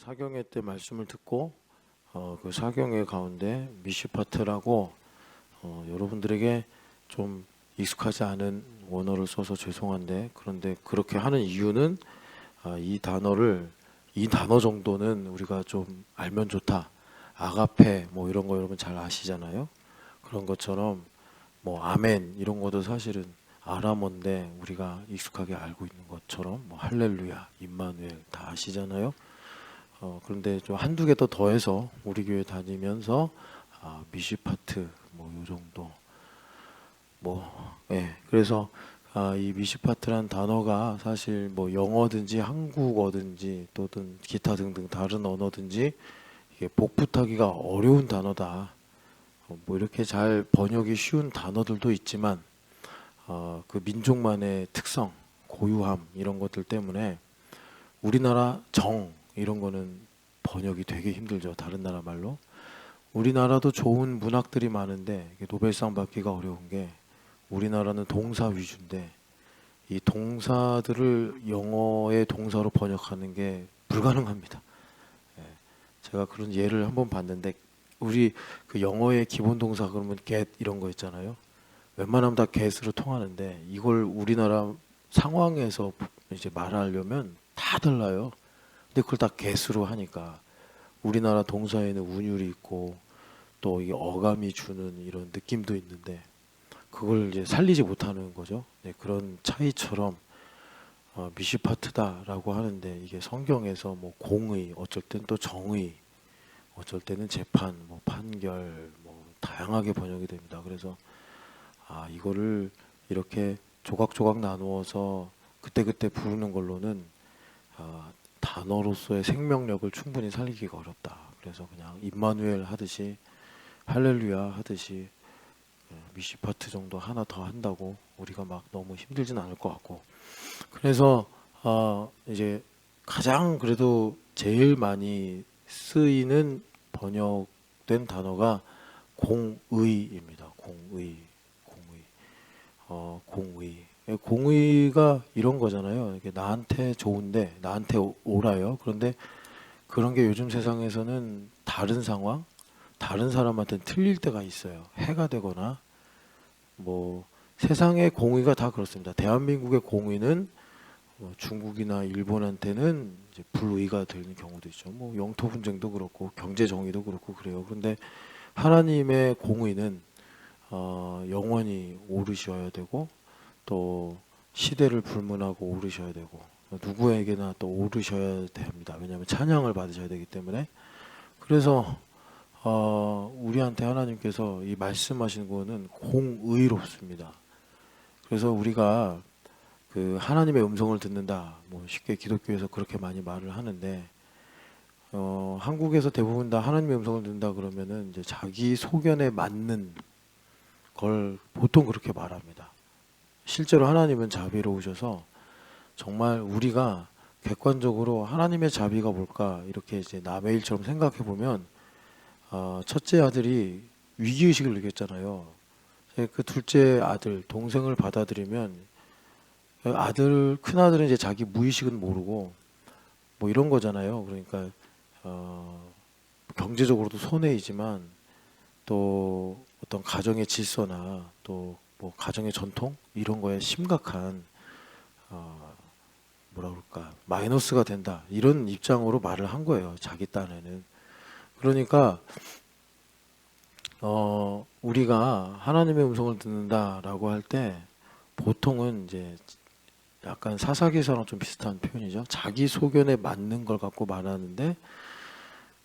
사경회 때 말씀을 듣고 그 사경회 가운데 미시파트라고 여러분들에게 좀 익숙하지 않은 원어를 써서 죄송한데, 그런데 그렇게 하는 이유는 이 단어 정도는 우리가 좀 알면 좋다. 아가페 뭐 이런 거 여러분 잘 아시잖아요. 그런 것처럼 뭐 아멘 이런 것도 사실은 아람어인데 우리가 익숙하게 알고 있는 것처럼 뭐 할렐루야, 임마누엘 다 아시잖아요. 그런데 좀 한두 개 더 더해서 우리 교회 다니면서 미시파트 뭐 요 정도 그래서 이 미시파트란 단어가 사실 뭐 영어든지 한국어든지 또는 기타 등등 다른 언어든지 이게 복붙하기가 어려운 단어다. 뭐 이렇게 잘 번역이 쉬운 단어들도 있지만 그 민족만의 특성, 고유함 이런 것들 때문에 우리나라 정 이런 거는 번역이 되게 힘들죠. 다른 나라 말로. 우리나라도 좋은 문학들이 많은데 노벨상 받기가 어려운 게 우리나라는 동사 위주인데 이 동사들을 영어의 동사로 번역하는 게 불가능합니다. 예, 제가 그런 예를 한번 봤는데 우리 그 영어의 기본 동사 그러면 get 이런 거 있잖아요. 웬만하면 다 get으로 통하는데 이걸 우리나라 상황에서 이제 말하려면 다 달라요. 근데 그걸 다 get으로 하니까 우리나라 동사에는 운율이 있고 또 이게 어감이 주는 이런 느낌도 있는데 그걸 이제 살리지 못하는 거죠. 네, 그런 차이처럼 미시파트다라고 하는데 이게 성경에서 뭐 공의, 어쩔 땐 또 정의, 어쩔 때는 재판, 뭐 판결, 뭐 다양하게 번역이 됩니다. 그래서 이거를 이렇게 조각조각 나누어서 그때그때 부르는 걸로는 단어로서의 생명력을 충분히 살리기가 어렵다. 그래서 그냥 임마누엘 하듯이 할렐루야 하듯이 미시파트 정도 하나 더 한다고 우리가 막 너무 힘들진 않을 것 같고, 그래서 이제 가장 그래도 제일 많이 쓰이는 번역된 단어가 공의입니다. 공의. 공의가 이런 거잖아요. 이게 나한테 좋은데 나한테 오라요. 그런데 그런 게 요즘 세상에서는 다른 상황, 다른 사람한테는 틀릴 때가 있어요. 해가 되거나 뭐 세상의 공의가 다 그렇습니다. 대한민국의 공의는 중국이나 일본한테는 이제 불의가 되는 경우도 있죠. 뭐 영토 분쟁도 그렇고 경제 정의도 그렇고 그래요. 그런데 하나님의 공의는 영원히 오르셔야 되고 또 시대를 불문하고 오르셔야 되고 누구에게나 또 오르셔야 됩니다. 왜냐하면 찬양을 받으셔야 되기 때문에. 그래서 우리한테 하나님께서 이 말씀하시는 거는 공의롭습니다. 그래서 우리가 그 하나님의 음성을 듣는다, 뭐 쉽게 기독교에서 그렇게 많이 말을 하는데 한국에서 대부분 다 하나님의 음성을 듣는다 그러면은 이제 자기 소견에 맞는 걸 보통 그렇게 말합니다. 실제로 하나님은 자비로우셔서 정말 우리가 객관적으로 하나님의 자비가 뭘까 이렇게 이제 남의 일처럼 생각해 보면 첫째 아들이 위기의식을 느꼈잖아요. 그 둘째 아들 동생을 받아들이면 큰 아들은 이제 자기 무의식은 모르고 뭐 이런 거잖아요. 그러니까 경제적으로도 손해이지만 또 어떤 가정의 질서나 또 뭐 가정의 전통 이런 거에 심각한 뭐라 그럴까 마이너스가 된다 이런 입장으로 말을 한 거예요. 자기 딴에는. 그러니까 우리가 하나님의 음성을 듣는다라고 할 때 보통은 이제 약간 사사기사랑 좀 비슷한 표현이죠. 자기 소견에 맞는 걸 갖고 말하는데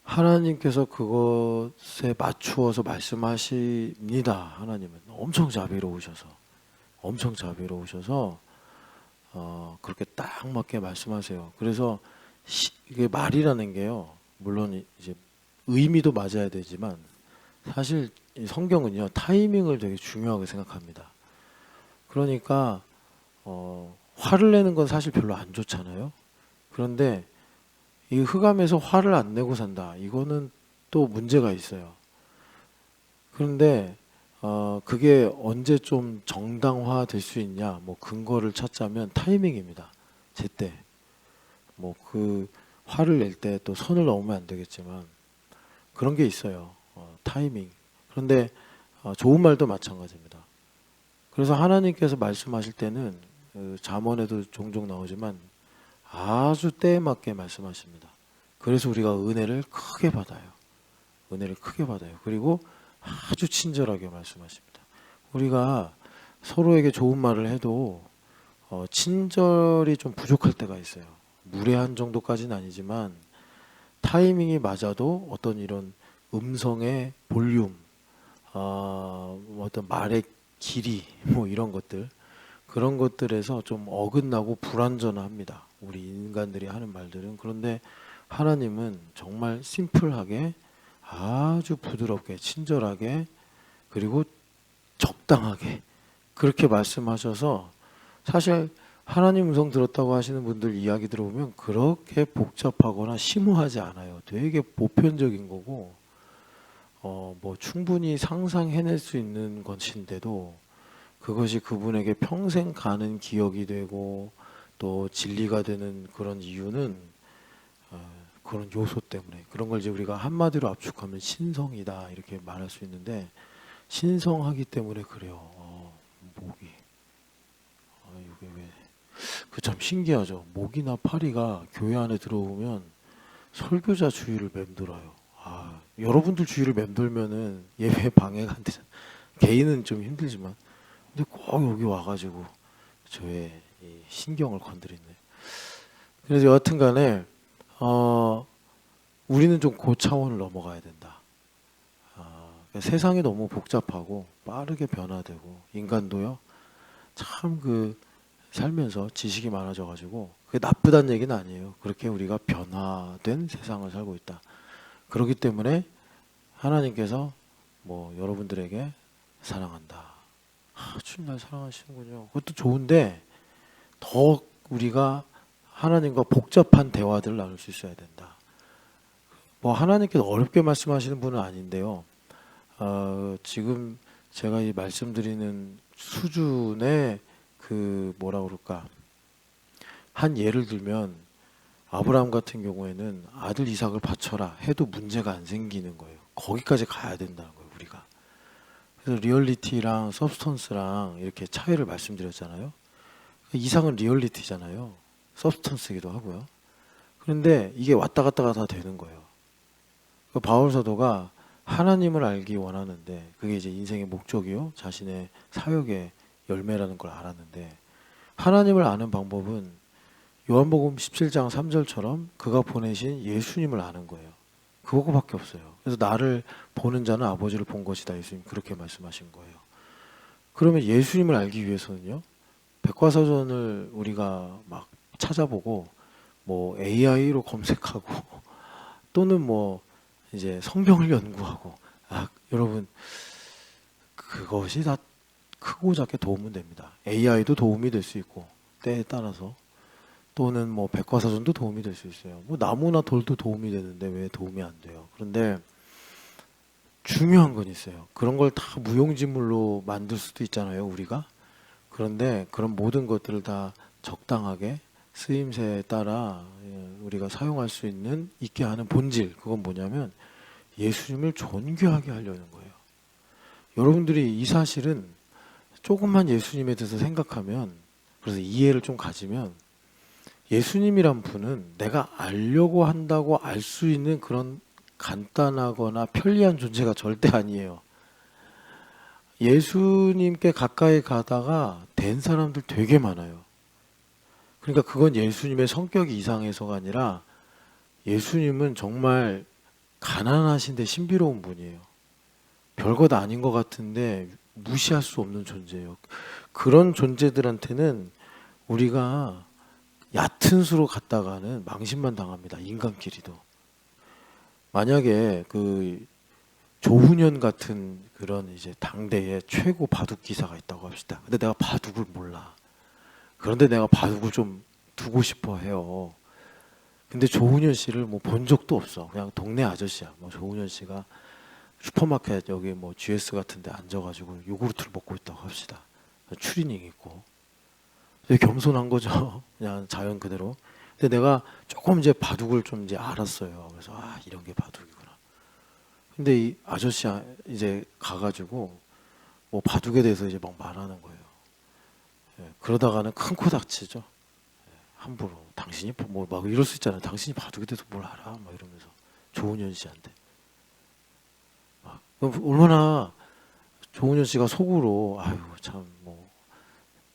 하나님께서 그것에 맞추어서 말씀하십니다. 하나님은 엄청 자비로우셔서 그렇게 딱 맞게 말씀하세요. 그래서 이게 말이라는 게요. 물론 이제 의미도 맞아야 되지만 사실 이 성경은요 타이밍을 되게 중요하게 생각합니다. 그러니까 화를 내는 건 사실 별로 안 좋잖아요. 그런데 이 흑암에서 화를 안 내고 산다. 이거는 또 문제가 있어요. 그런데 그게 언제 좀 정당화 될 수 있냐? 뭐 근거를 찾자면 타이밍입니다. 제때. 뭐 그 화를 낼 때 또 선을 넘으면 안 되겠지만 그런 게 있어요. 타이밍. 그런데 좋은 말도 마찬가지입니다. 그래서 하나님께서 말씀하실 때는 그 잠언에도 종종 나오지만 아주 때에 맞게 말씀하십니다. 그래서 우리가 은혜를 크게 받아요. 은혜를 크게 받아요. 그리고 아주 친절하게 말씀하십니다. 우리가 서로에게 좋은 말을 해도 친절이 좀 부족할 때가 있어요. 무례한 정도까지는 아니지만 타이밍이 맞아도 어떤 이런 음성의 볼륨, 어떤 말의 길이, 뭐 이런 것들, 그런 것들에서 좀 어긋나고 불완전합니다. 우리 인간들이 하는 말들은. 그런데 하나님은 정말 심플하게 아주 부드럽게 친절하게 그리고 적당하게 그렇게 말씀하셔서 사실 하나님 음성 들었다고 하시는 분들 이야기 들어보면 그렇게 복잡하거나 심오하지 않아요. 되게 보편적인 거고 뭐 충분히 상상해낼 수 있는 것인데도 그것이 그분에게 평생 가는 기억이 되고 또 진리가 되는 그런 이유는 그런 요소 때문에 그런 걸 이제 우리가 한마디로 압축하면 신성이다 이렇게 말할 수 있는데 신성하기 때문에 그래요. 목이 이게 왜 그 참 신기하죠. 목이나 파리가 교회 안에 들어오면 설교자 주위를 맴돌아요. 여러분들 주위를 맴돌면은 예배 방해가 안 되잖아요. 개인은 좀 힘들지만 근데 꼭 여기 와가지고 저의 이 신경을 건드리네. 그래서 여하튼간에 우리는 좀 그 차원을 넘어가야 된다. 그러니까 세상이 너무 복잡하고 빠르게 변화되고 인간도요 참 그 살면서 지식이 많아져가지고 그게 나쁘다는 얘기는 아니에요. 그렇게 우리가 변화된 세상을 살고 있다. 그렇기 때문에 하나님께서 뭐 여러분들에게 사랑한다. 주님 날 사랑하시는군요. 그것도 좋은데 더 우리가 하나님과 복잡한 대화들을 나눌 수 있어야 된다. 뭐 하나님께서 어렵게 말씀하시는 분은 아닌데요. 지금 제가 이 말씀드리는 수준의 그 뭐라 그럴까 한 예를 들면 아브라함 같은 경우에는 아들 이삭을 바쳐라 해도 문제가 안 생기는 거예요. 거기까지 가야 된다는 거예요, 우리가. 그래서 리얼리티랑 서브스턴스랑 이렇게 차이를 말씀드렸잖아요. 이삭은 리얼리티잖아요. 서브스턴스이기도 하고요. 그런데 이게 왔다 갔다가 다 되는 거예요. 그 바울 사도가 하나님을 알기 원하는데 그게 이제 인생의 목적이요. 자신의 사역의 열매라는 걸 알았는데 하나님을 아는 방법은 요한복음 17장 3절처럼 그가 보내신 예수님을 아는 거예요. 그거밖에 없어요. 그래서 나를 보는 자는 아버지를 본 것이다. 예수님 그렇게 말씀하신 거예요. 그러면 예수님을 알기 위해서는요. 백과사전을 우리가 막 찾아보고 뭐 AI로 검색하고 또는 뭐 이제 성경을 연구하고 여러분 그것이 다 크고 작게 도움은 됩니다. AI도 도움이 될 수 있고 때에 따라서 또는 뭐 백과사전도 도움이 될 수 있어요. 뭐 나무나 돌도 도움이 되는데 왜 도움이 안 돼요? 그런데 중요한 건 있어요. 그런 걸 다 무용지물로 만들 수도 있잖아요, 우리가. 그런데 그런 모든 것들을 다 적당하게 쓰임새에 따라 우리가 사용할 수 있게 하는 본질, 그건 뭐냐면 예수님을 존귀하게 하려는 거예요. 여러분들이 이 사실은 조금만 예수님에 대해서 생각하면 그래서 이해를 좀 가지면 예수님이란 분은 내가 알려고 한다고 알 수 있는 그런 간단하거나 편리한 존재가 절대 아니에요. 예수님께 가까이 가다가 된 사람들 되게 많아요. 그러니까 그건 예수님의 성격이 이상해서가 아니라 예수님은 정말 가난하신데 신비로운 분이에요. 별것 아닌 것 같은데 무시할 수 없는 존재예요. 그런 존재들한테는 우리가 얕은 수로 갔다가는 망신만 당합니다. 인간끼리도. 만약에 그 조훈현 같은 그런 이제 당대의 최고 바둑 기사가 있다고 합시다. 근데 내가 바둑을 몰라. 그런데 내가 바둑을 좀 두고 싶어 해요. 근데 조훈현 씨를 뭐 본 적도 없어. 그냥 동네 아저씨야. 뭐 조훈현 씨가 슈퍼마켓 여기 뭐 GS 같은 데 앉아가지고 요구르트를 먹고 있다고 합시다. 추리닝 입고. 되게 겸손한 거죠. 그냥 자연 그대로. 근데 근데 내가 조금 이제 바둑을 좀 이제 알았어요. 그래서 아, 이런 게 바둑이구나. 근데 이 아저씨 이제 가가지고 뭐 바둑에 대해서 이제 막 말하는 거예요. 예, 그러다가는 큰 코 다치죠. 함부로 당신이 뭐 막 이럴 수 있잖아요. 당신이 바둑에 대해서 뭘 알아? 막 이러면서 조은현 씨한테 막 그럼 얼마나 조은현 씨가 속으로 아유 참 뭐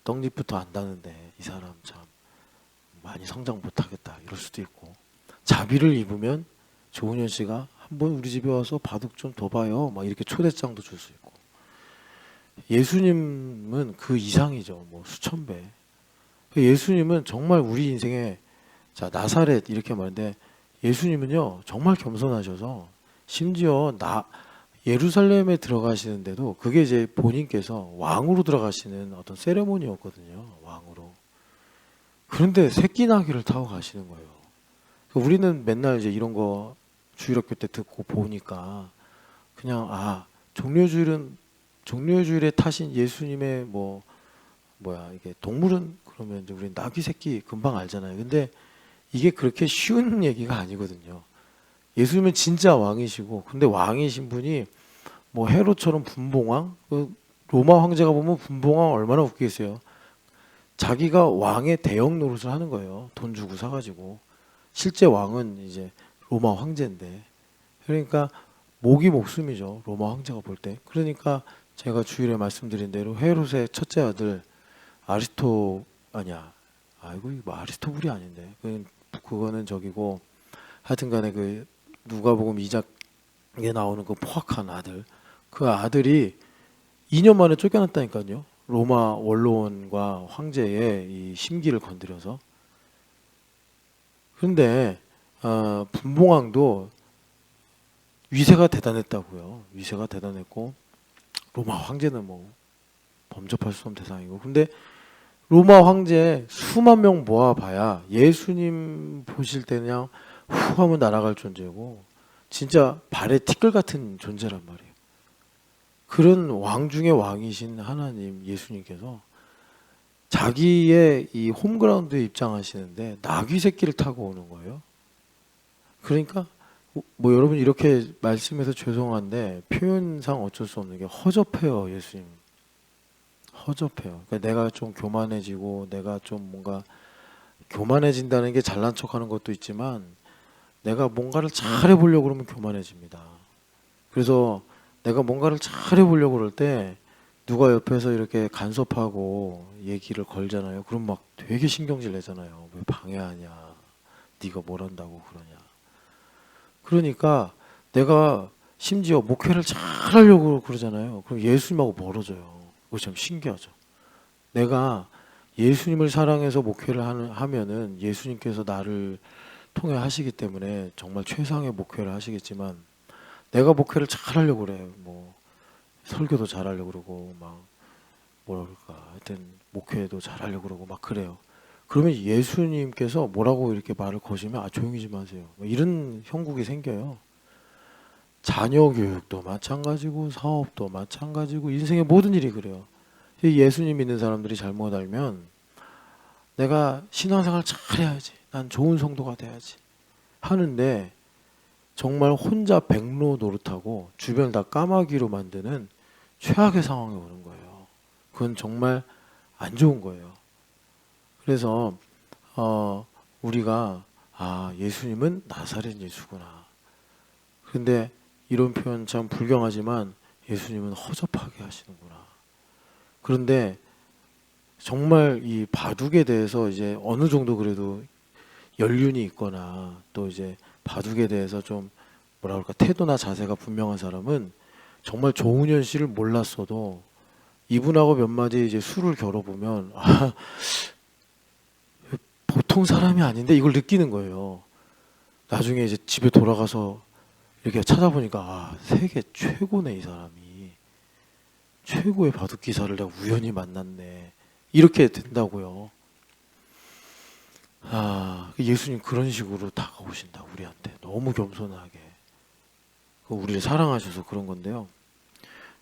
떡잎부터 안다는데 이 사람 참 많이 성장 못하겠다 이럴 수도 있고 자비를 입으면 조은현 씨가 한번 우리 집에 와서 바둑 좀 더 봐요. 막 이렇게 초대장도 줄 수 있고 예수님은 그 이상이죠. 뭐 수천 배. 예수님은 정말 우리 인생에 자 나사렛 이렇게 말하는데 예수님은요 정말 겸손하셔서 심지어 예루살렘에 들어가시는데도 그게 이제 본인께서 왕으로 들어가시는 어떤 세레모니였거든요. 왕으로. 그런데 새끼 나귀를 타고 가시는 거예요. 우리는 맨날 이제 이런 거 주일학교 때 듣고 보니까 그냥 아 종려주일에 타신 예수님의 뭐 뭐야 이게 동물은 그러면 이제 우리 나귀 새끼 금방 알잖아요. 근데 이게 그렇게 쉬운 얘기가 아니거든요. 예수님은 진짜 왕이시고 근데 왕이신 분이 뭐 헤롯처럼 분봉왕 그 로마 황제가 보면 분봉왕 얼마나 웃기겠어요. 자기가 왕의 대역 노릇을 하는 거예요. 돈 주고 사가지고 실제 왕은 이제 로마 황제인데 그러니까 목이 목숨이죠. 로마 황제가 볼 때. 그러니까 제가 주일에 말씀드린 대로 헤롯의 첫째 아들 아니야. 아이고 이거 아리스토블이 아닌데. 그거는 저기고 하여튼간에 그 누가복음 2장에 나오는 그 포악한 아들. 그 아들이 2년 만에 쫓겨났다니까요. 로마 원로원과 황제의 이 심기를 건드려서. 그런데 분봉왕도 위세가 대단했다고요. 위세가 대단했고 로마 황제는 뭐 범접할 수 없는 대상이고 근데 로마 황제 수만 명 모아봐야 예수님 보실 때 그냥 후 하면 날아갈 존재고 진짜 발에 티끌 같은 존재란 말이에요. 그런 왕 중의 왕이신 하나님 예수님께서 자기의 이 홈그라운드에 입장하시는데 나귀 새끼를 타고 오는 거예요. 그러니까 뭐 여러분 이렇게 말씀해서 죄송한데 표현상 어쩔 수 없는 게 허접해요. 예수님 허접해요. 그러니까 내가 좀 교만해지고 내가 좀 뭔가 교만해진다는 게 잘난 척하는 것도 있지만 내가 뭔가를 잘해보려고 그러면 교만해집니다. 그래서 내가 뭔가를 잘해보려고 그럴 때 누가 옆에서 이렇게 간섭하고 얘기를 걸잖아요. 그럼 막 되게 신경질 내잖아요. 왜 방해하냐? 네가 뭘 한다고 그러냐? 그러니까 내가 심지어 목회를 잘하려고 그러잖아요. 그럼 예수님하고 멀어져요. 그거 참 신기하죠. 내가 예수님을 사랑해서 목회를 하면은 예수님께서 나를 통해 하시기 때문에 정말 최상의 목회를 하시겠지만 내가 목회를 잘하려고 그래. 뭐 설교도 잘하려고 그러고 막 뭐랄까 하여튼 목회도 잘하려고 그러고 막 그래요. 그러면 예수님께서 뭐라고 이렇게 말을 거시면 아 조용히 좀 하세요. 뭐 이런 형국이 생겨요. 자녀 교육도 마찬가지고 사업도 마찬가지고 인생의 모든 일이 그래요. 예수님 믿는 사람들이 잘못 알면 내가 신앙생활 잘해야지. 난 좋은 성도가 돼야지. 하는데 정말 혼자 백로 노릇하고 주변을 다 까마귀로 만드는 최악의 상황이 오는 거예요. 그건 정말 안 좋은 거예요. 그래서 우리가 아 예수님은 나사렛 예수구나. 근데 이런 표현 참 불경하지만 예수님은 허접하게 하시는구나. 그런데 정말 이 바둑에 대해서 이제 어느 정도 그래도 연륜이 있거나 또 이제 바둑에 대해서 좀 뭐라 그럴까 태도나 자세가 분명한 사람은 정말 조은현 씨를 몰랐어도 이분하고 몇 마디 이제 술을 겨뤄보면 아, 보통 사람이 아닌데 이걸 느끼는 거예요. 나중에 이제 집에 돌아가서 이렇게 찾아보니까 아, 세계 최고네 이 사람이. 최고의 바둑 기사를 내가 우연히 만났네. 이렇게 된다고요. 아, 예수님 그런 식으로 다가오신다 우리한테. 너무 겸손하게. 우리를 사랑하셔서 그런 건데요.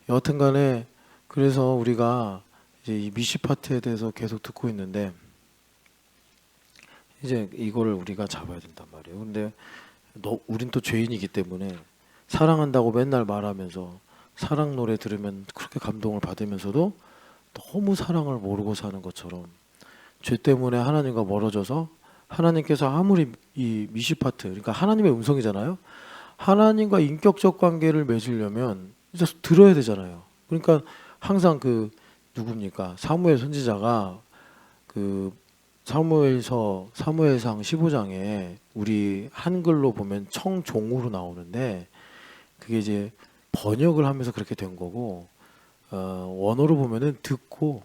여하튼간에 그래서 우리가 이제 이 미시파트에 대해서 계속 듣고 있는데 이제 이거를 우리가 잡아야 된단 말이에요. 근데 우린 또 죄인이기 때문에 사랑한다고 맨날 말하면서 사랑 노래 들으면 그렇게 감동을 받으면서도 너무 사랑을 모르고 사는 것처럼 죄 때문에 하나님과 멀어져서 하나님께서 아무리 이 미시파트 그러니까 하나님의 음성이잖아요. 하나님과 인격적 관계를 맺으려면 이제 들어야 되잖아요. 그러니까 항상 그 누굽니까? 사무엘 선지자가 그 사무엘상 15장에 우리 한글로 보면 청종으로 나오는데 그게 이제 번역을 하면서 그렇게 된 거고 원어로 보면은 듣고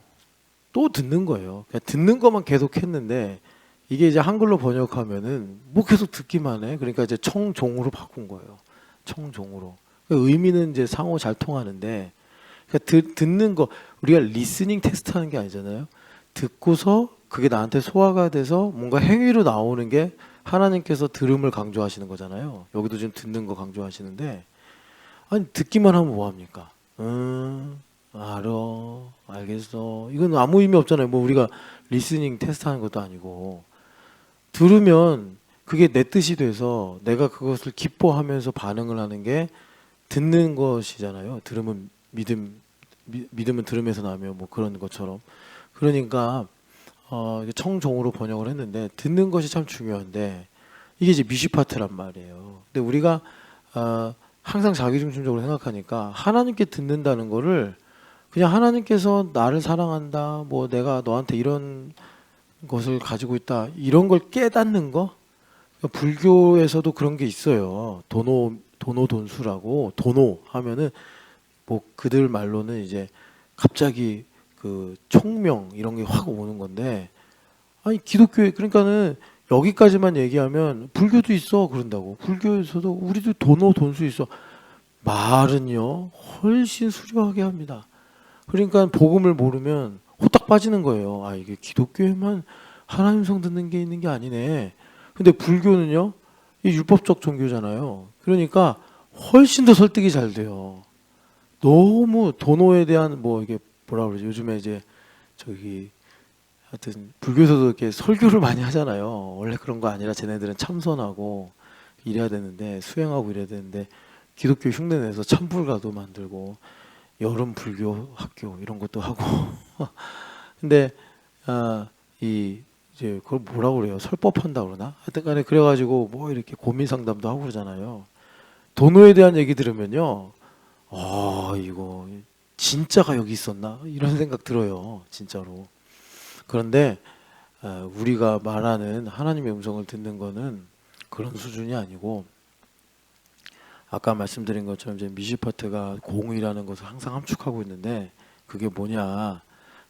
또 듣는 거예요. 그냥 듣는 것만 계속 했는데 이게 이제 한글로 번역하면은 뭐 계속 듣기만 해. 그러니까 이제 청종으로 바꾼 거예요. 청종으로. 그러니까 의미는 이제 상호 잘 통하는데 그러니까 듣는 거 우리가 리스닝 테스트 하는 게 아니잖아요. 듣고서 그게 나한테 소화가 돼서 뭔가 행위로 나오는 게 하나님께서 들음을 강조하시는 거잖아요. 여기도 지금 듣는 거 강조하시는데 아니 듣기만 하면 뭐 합니까? 알어, 알겠어. 이건 아무 의미 없잖아요. 뭐 우리가 리스닝 테스트 하는 것도 아니고 들으면 그게 내 뜻이 돼서 내가 그것을 기뻐하면서 반응을 하는 게 듣는 것이잖아요. 들으면 믿음은 들음에서 나며 뭐 그런 것처럼. 그러니까 청종으로 번역을 했는데 듣는 것이 참 중요한데 이게 이제 미시파트란 말이에요. 근데 우리가 항상 자기중심적으로 생각하니까 하나님께 듣는다는 거를 그냥 하나님께서 나를 사랑한다, 뭐 내가 너한테 이런 것을 가지고 있다, 이런 걸 깨닫는 거. 불교에서도 그런 게 있어요. 도노돈수라고. 도노 하면은 뭐 그들 말로는 이제 갑자기 그 총명 이런 게 확 오는 건데 아니 기독교에 그러니까는 여기까지만 얘기하면 불교도 있어 그런다고. 불교에서도 우리도 도노돈수 있어. 말은요 훨씬 수려하게 합니다. 그러니까 복음을 모르면 호딱 빠지는 거예요. 아 이게 기독교에만 하나님 성 듣는 게 있는 게 아니네. 근데 불교는요 이 율법적 종교잖아요. 그러니까 훨씬 더 설득이 잘 돼요. 너무 도노에 대한 뭐 이게 뭐라 그러지? 요즘에 이제 저기 하여튼 불교에서도 이렇게 설교를 많이 하잖아요. 원래 그런 거 아니라 쟤네들은 참선하고 이래야 되는데 수행하고 이래야 되는데 기독교 흉내내서 참불가도 만들고 여름 불교 학교 이런 것도 하고 근데 이 이제 그걸 뭐라고 그래요? 설법한다 그러나? 하여튼간에 그래가지고 뭐 이렇게 고민 상담도 하고 그러잖아요. 도노에 대한 얘기 들으면요, 이거 진짜가 여기 있었나? 이런 생각 들어요, 진짜로. 그런데 우리가 말하는 하나님의 음성을 듣는 거는 그런 수준이 아니고 아까 말씀드린 것처럼 이제 미시파트가 공의라는 것을 항상 함축하고 있는데 그게 뭐냐?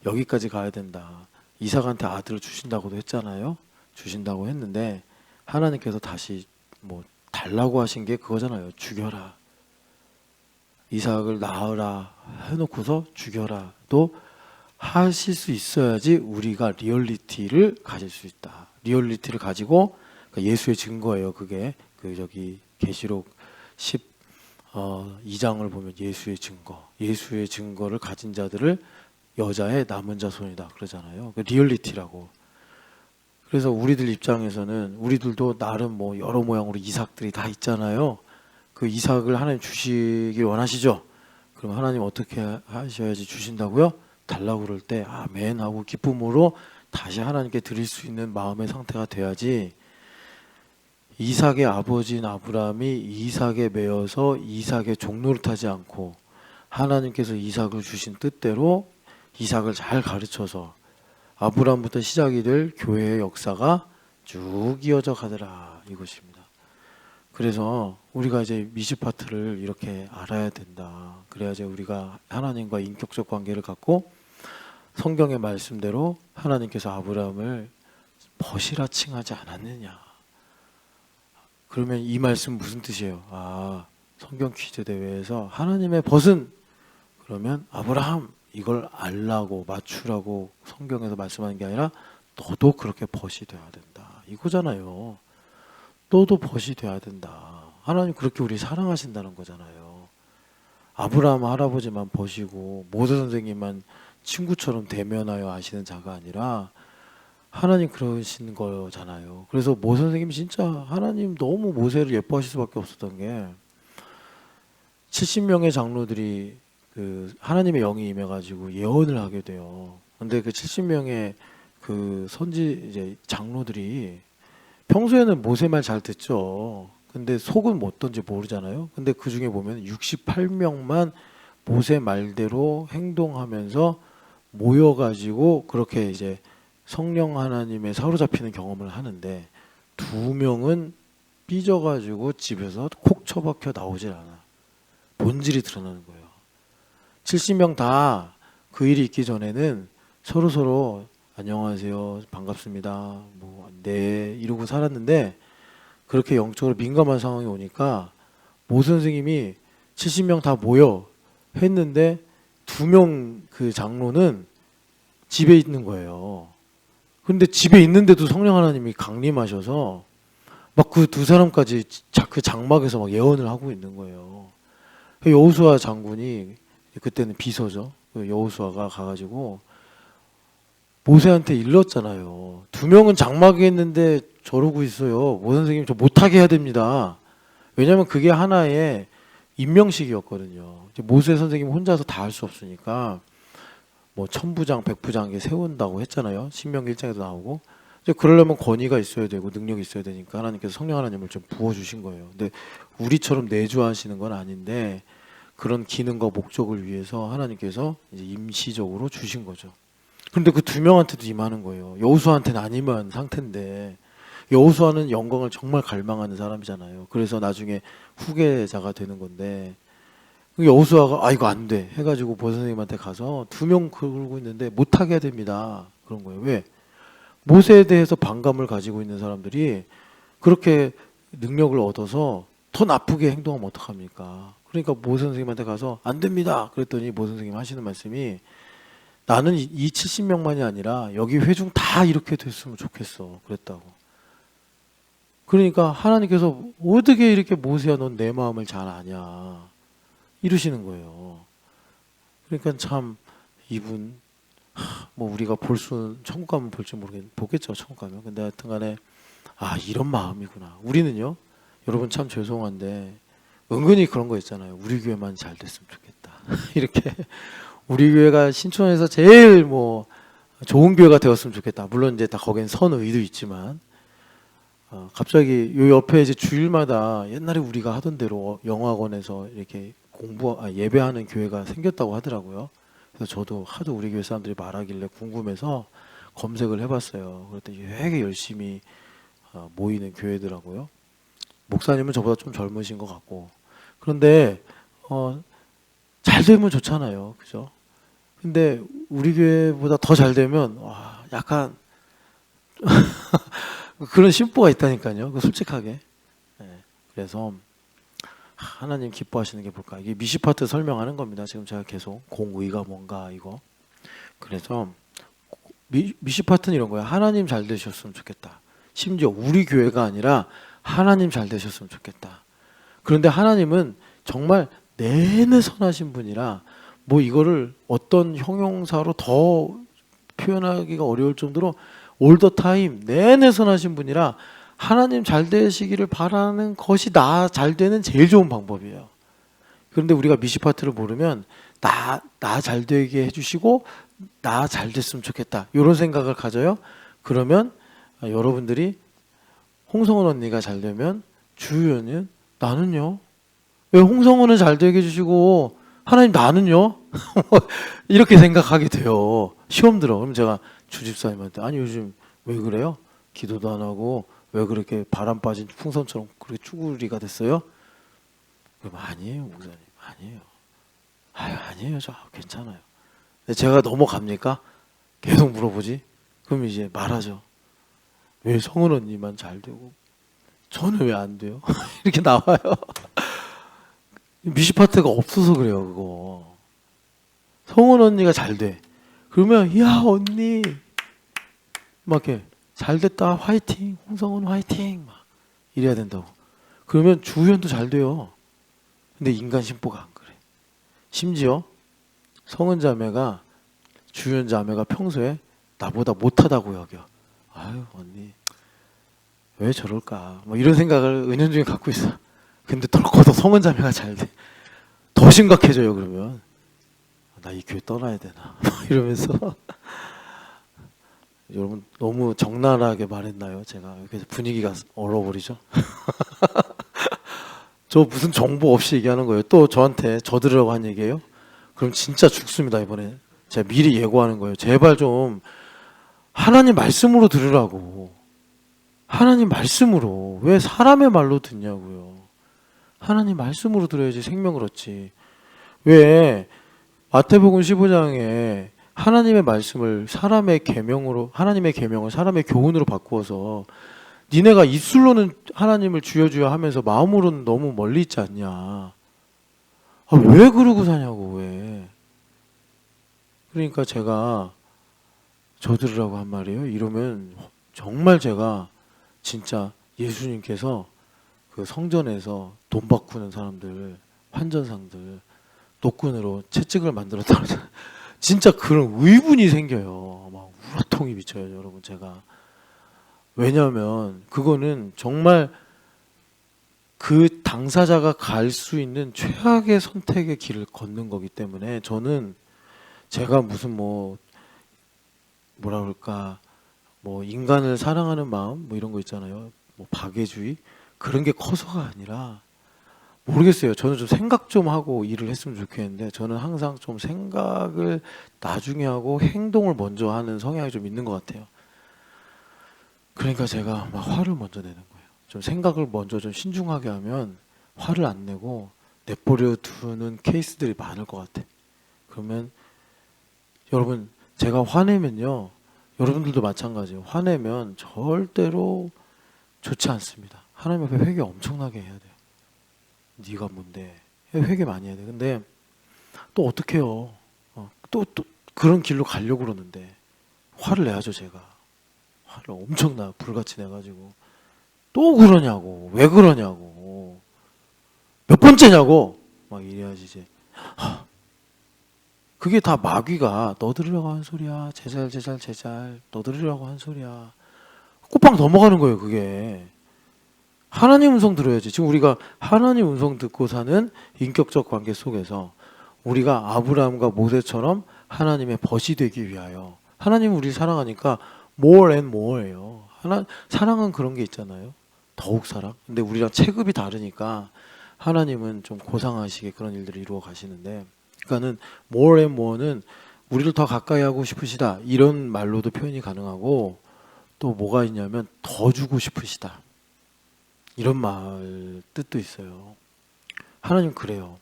여기까지 가야 된다. 이삭한테 아들을 주신다고도 했잖아요. 주신다고 했는데 하나님께서 다시 뭐 달라고 하신 게 그거잖아요. 죽여라. 이삭을 낳으라 해놓고서 죽여라도 하실 수 있어야지 우리가 리얼리티를 가질 수 있다. 리얼리티를 가지고 그러니까 예수의 증거예요. 그게 그 저기 계시록 12장을 보면 예수의 증거, 예수의 증거를 가진 자들을 여자의 남은 자손이다 그러잖아요. 그 리얼리티라고. 그래서 우리들 입장에서는 우리들도 나름 뭐 여러 모양으로 이삭들이 다 있잖아요. 그 이삭을 하나님 주시길 원하시죠? 그럼 하나님 어떻게 하셔야지 주신다고요? 달라고 그럴 때 아멘 하고 기쁨으로 다시 하나님께 드릴 수 있는 마음의 상태가 돼야지 이삭의 아버지인 아브라함이 이삭에 매여서 이삭의 종노릇하지 않고 하나님께서 이삭을 주신 뜻대로 이삭을 잘 가르쳐서 아브라함부터 시작이 될 교회의 역사가 쭉 이어져 가더라 이것입니다. 그래서 우리가 이제 미시파트를 이렇게 알아야 된다. 그래야지 우리가 하나님과 인격적 관계를 갖고 성경의 말씀대로 하나님께서 아브라함을 벗이라 칭하지 않았느냐. 그러면 이 말씀 무슨 뜻이에요? 성경 퀴즈 대회에서 하나님의 벗은 그러면 아브라함 이걸 알라고 맞추라고 성경에서 말씀하는 게 아니라 너도 그렇게 벗이 돼야 된다. 이거잖아요. 너도 벗이 돼야 된다. 하나님 그렇게 우리 사랑하신다는 거잖아요. 아브라함 할아버지만 벗이고 모세 선생님만 친구처럼 대면하여 아시는 자가 아니라 하나님 그러신 거잖아요. 그래서 모 선생님이 진짜 하나님 너무 모세를 예뻐하실 수밖에 없었던 게 70명의 장로들이 그 하나님의 영이 임해가지고 예언을 하게 돼요. 근데 그 70명의 그 선지 이제 장로들이 평소에는 모세 말 잘 듣죠. 근데 속은 뭐 어떤지 모르잖아요. 근데 그 중에 보면 68명만 모세 말대로 행동하면서 모여가지고 그렇게 이제 성령 하나님의 사로잡히는 경험을 하는데 2명은 삐져가지고 집에서 콕 처박혀 나오질 않아. 본질이 드러나는 거예요. 70명 다 그 일이 있기 전에는 서로 안녕하세요, 반갑습니다, 뭐 네 이러고 살았는데 그렇게 영적으로 민감한 상황이 오니까 모 선생님이 70명 다 모여 했는데 2명 그 장로는 집에 있는 거예요. 근데 집에 있는데도 성령 하나님이 강림하셔서 막 그 2사람까지 그 장막에서 막 예언을 하고 있는 거예요. 여호수아 장군이 그때는 비서죠. 여호수아가 가가지고 모세한테 일렀잖아요. 2명은 장막에 있는데 저러고 있어요. 모 선생님 저 못하게 해야 됩니다. 왜냐하면 그게 하나의 임명식이었거든요. 모세 선생님 혼자서 다 할 수 없으니까 뭐 천부장, 백부장 이게 세운다고 했잖아요. 신명기 1장에도 나오고. 이제 그러려면 권위가 있어야 되고 능력이 있어야 되니까 하나님께서 성령 하나님을 좀 부어주신 거예요. 근데 우리처럼 내주하시는 건 아닌데 그런 기능과 목적을 위해서 하나님께서 이제 임시적으로 주신 거죠. 그런데 그 2명한테도 임하는 거예요. 여호수아한테는 안 임한 상태인데 여호수아는 영광을 정말 갈망하는 사람이잖아요. 그래서 나중에 후계자가 되는 건데 여호수아가 아 이거 안 돼 해가지고 보선 선생님한테 가서 2명 그러고 있는데 못하게 해야 됩니다. 그런 거예요. 왜? 모세에 대해서 반감을 가지고 있는 사람들이 그렇게 능력을 얻어서 더 나쁘게 행동하면 어떡합니까? 그러니까 모 선생님한테 가서 안 됩니다. 그랬더니 모 선생님 하시는 말씀이 나는 이 70명만이 아니라 여기 회중 다 이렇게 됐으면 좋겠어. 그랬다고. 그러니까 하나님께서 어떻게 이렇게 모세야 넌 내 마음을 잘 아냐 이러시는 거예요. 그러니까 참 이분 뭐 우리가 볼 수 천국 가면 볼지 보겠죠. 천국 가면. 근데 하여튼간에 아 이런 마음이구나. 우리는요. 여러분 참 죄송한데 은근히 그런 거 있잖아요. 우리 교회만 잘 됐으면 좋겠다. 이렇게 우리 교회가 신촌에서 제일 뭐 좋은 교회가 되었으면 좋겠다. 물론 이제 다 거기엔 선의도 있지만 갑자기 요 옆에 이제 주일마다 옛날에 우리가 하던 대로 영화관에서 이렇게 예배하는 교회가 생겼다고 하더라고요. 그래서 저도 하도 우리 교회 사람들이 말하길래 궁금해서 검색을 해봤어요. 그랬더니 되게 열심히 모이는 교회더라고요. 목사님은 저보다 좀 젊으신 것 같고. 그런데 잘 되면 좋잖아요, 그죠? 근데 우리 교회보다 더 잘 되면 와, 약간 그런 심보가 있다니까요. 솔직하게. 네. 그래서 하나님 기뻐하시는 게 뭘까? 이게 미시파트 설명하는 겁니다. 지금 제가 계속 공의가 뭔가 이거. 그래서 미시파트는 이런 거예요. 하나님 잘 되셨으면 좋겠다. 심지어 우리 교회가 아니라 하나님 잘 되셨으면 좋겠다. 그런데 하나님은 정말 내내 선하신 분이라 뭐 이거를 어떤 형용사로 더 표현하기가 어려울 정도로 all the time 내내 선하신 분이라 하나님 잘 되시기를 바라는 것이 나 잘 되는 제일 좋은 방법이에요. 그런데 우리가 미시파트를 모르면 나 잘 되게 해주시고 나 잘 됐으면 좋겠다 이런 생각을 가져요. 그러면 여러분들이 홍성은 언니가 잘 되면 주의원은 나는요? 왜 홍성은은 잘 되게 해주시고 하나님 나는요? 이렇게 생각하게 돼요. 시험 들어. 그럼 제가 주집사님한테 아니 요즘 왜 그래요? 기도도 안 하고 왜 그렇게 바람 빠진 풍선처럼 그렇게 쭈구리가 됐어요? 그럼 아니에요 목사님 아니에요. 아니에요 저 괜찮아요. 근데 제가 넘어갑니까? 계속 물어보지? 그럼 이제 말하죠. 왜 성은 언니만 잘 되고 저는 왜 안 돼요? 이렇게 나와요. 미시파트가 없어서 그래요 그거. 성은 언니가 잘 돼. 그러면 야 언니 막 이렇게 잘 됐다 화이팅 홍성은 화이팅 막 이래야 된다고. 그러면 주의원도 잘 돼요. 근데 인간 심보가 안 그래. 심지어 성은 자매가 주의원 자매가 평소에 나보다 못하다고 여겨. 아유 언니 왜 저럴까 뭐 이런 생각을 은연중에 갖고 있어. 근데 덜커더 성은자매가 잘 돼. 더 심각해져요. 그러면 나 이 교회 떠나야 되나 이러면서 여러분 너무 적나라하게 말했나요? 제가 그래서 분위기가 얼어버리죠. 저 무슨 정보 없이 얘기하는 거예요. 또 저한테 저 들으라고 한 얘기예요? 그럼 진짜 죽습니다. 이번에 제가 미리 예고하는 거예요. 제발 좀 하나님 말씀으로 들으라고. 하나님 말씀으로. 왜 사람의 말로 듣냐고요. 하나님 말씀으로 들어야지 생명을 얻지. 왜 마태복음 15장에 하나님의 말씀을 사람의 계명으로, 하나님의 계명을 사람의 교훈으로 바꾸어서 니네가 입술로는 하나님을 주여 주여 하면서 마음으로는 너무 멀리 있지 않냐. 왜 그러고 사냐고. 왜. 그러니까 제가 저 들으라고 한 말이에요. 이러면 정말 제가 진짜 예수님께서 그 성전에서 돈 바꾸는 사람들, 환전상들 노끈으로 채찍을 만들었다는 진짜 그런 의문이 생겨요. 막 우라통이 미쳐요, 여러분. 제가 왜냐하면 그거는 정말 그 당사자가 갈 수 있는 최악의 선택의 길을 걷는 거기 때문에 저는 제가 무슨 뭐라 그럴까 뭐 인간을 사랑하는 마음 뭐 이런 거 있잖아요. 뭐 박애주의 그런 게 커서가 아니라 모르겠어요. 저는 좀 생각 좀 하고 일을 했으면 좋겠는데 저는 항상 좀 생각을 나중에 하고 행동을 먼저 하는 성향이 좀 있는 것 같아요. 그러니까 제가 막 화를 먼저 내는 거예요. 좀 생각을 먼저 좀 신중하게 하면 화를 안 내고 내버려 두는 케이스들이 많을 것 같아. 그러면 여러분 제가 화내면요. 여러분들도 마찬가지예요. 화내면 절대로 좋지 않습니다. 하나님 앞에 회개 엄청나게 해야 돼요. 네가 뭔데? 회개 많이 해야 돼. 근데 또 어떻게 해요? 또 그런 길로 가려고 그러는데 화를 내야죠. 제가 화를 엄청나 불같이 내가지고 또 그러냐고 왜 그러냐고 몇 번째냐고 막 이래야지 이제 그게 다 마귀가 너 들으려고 한 소리야. 제잘 너 들으려고 한 소리야. 꼬빵 넘어가는 거예요. 그게 하나님 음성 들어야지. 지금 우리가 하나님 음성 듣고 사는 인격적 관계 속에서 우리가 아브라함과 모세처럼 하나님의 벗이 되기 위하여 하나님은 우리를 사랑하니까 more and more예요. 사랑은 그런 게 있잖아요. 더욱 사랑. 근데 우리랑 체급이 다르니까 하나님은 좀 고상하시게 그런 일들을 이루어 가시는데 그러니까는 more and more는 우리를 더 가까이 하고 싶으시다. 이런 말로도 표현이 가능하고 또 뭐가 있냐면 더 주고 싶으시다. 이런 말 뜻도 있어요. 하나님 그래요.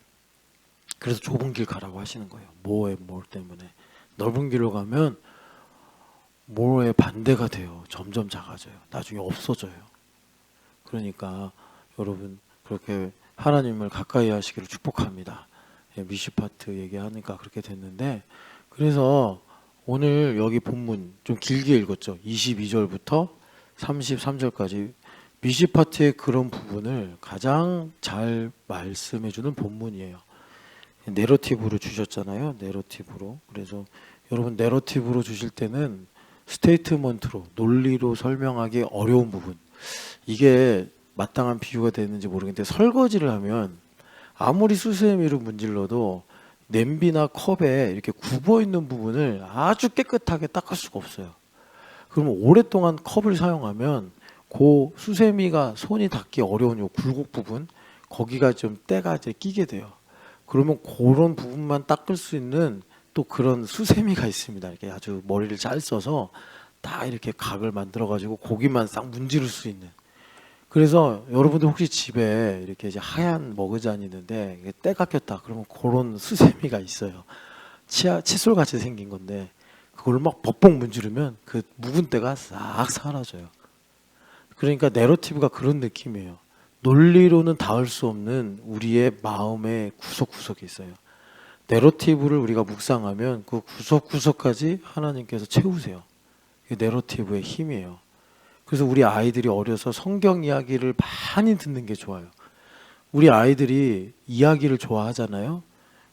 그래서 좁은 길 가라고 하시는 거예요. 뭐에 뭘 때문에. 넓은 길로 가면 뭐에 반대가 돼요. 점점 작아져요. 나중에 없어져요. 그러니까 여러분 그렇게 하나님을 가까이 하시기를 축복합니다. 미시파트 얘기하니까 그렇게 됐는데 그래서 오늘 여기 본문 좀 길게 읽었죠. 22절부터 33절까지 미시파트의 그런 부분을 가장 잘 말씀해주는 본문이에요. 내러티브로 주셨잖아요. 내러티브로. 그래서 여러분 내러티브로 주실 때는 스테이트먼트로 논리로 설명하기 어려운 부분 이게 마땅한 비유가 되는지 모르겠는데 설거지를 하면 아무리 수세미로 문질러도 냄비나 컵에 이렇게 굽어있는 부분을 아주 깨끗하게 닦을 수가 없어요. 그러면 오랫동안 컵을 사용하면 그 수세미가 손이 닿기 어려운 요 굴곡 부분 거기가 좀 때가 이제 끼게 돼요. 그러면 그런 부분만 닦을 수 있는 또 그런 수세미가 있습니다. 이렇게 아주 머리를 잘 써서 다 이렇게 각을 만들어 가지고 고기만 싹 문지를 수 있는. 그래서 여러분들 혹시 집에 이렇게 이제 하얀 머그잔이 있는데 이게 때가 꼈다 그러면 그런 수세미가 있어요. 칫솔 같이 생긴 건데 그걸 막 벅벅 문지르면 그 묵은 때가 싹 사라져요. 그러니까 내러티브가 그런 느낌이에요. 논리로는 닿을 수 없는 우리의 마음의 구석구석이 있어요. 내러티브를 우리가 묵상하면 그 구석구석까지 하나님께서 채우세요. 그게 내러티브의 힘이에요. 그래서 우리 아이들이 어려서 성경 이야기를 많이 듣는 게 좋아요. 우리 아이들이 이야기를 좋아하잖아요.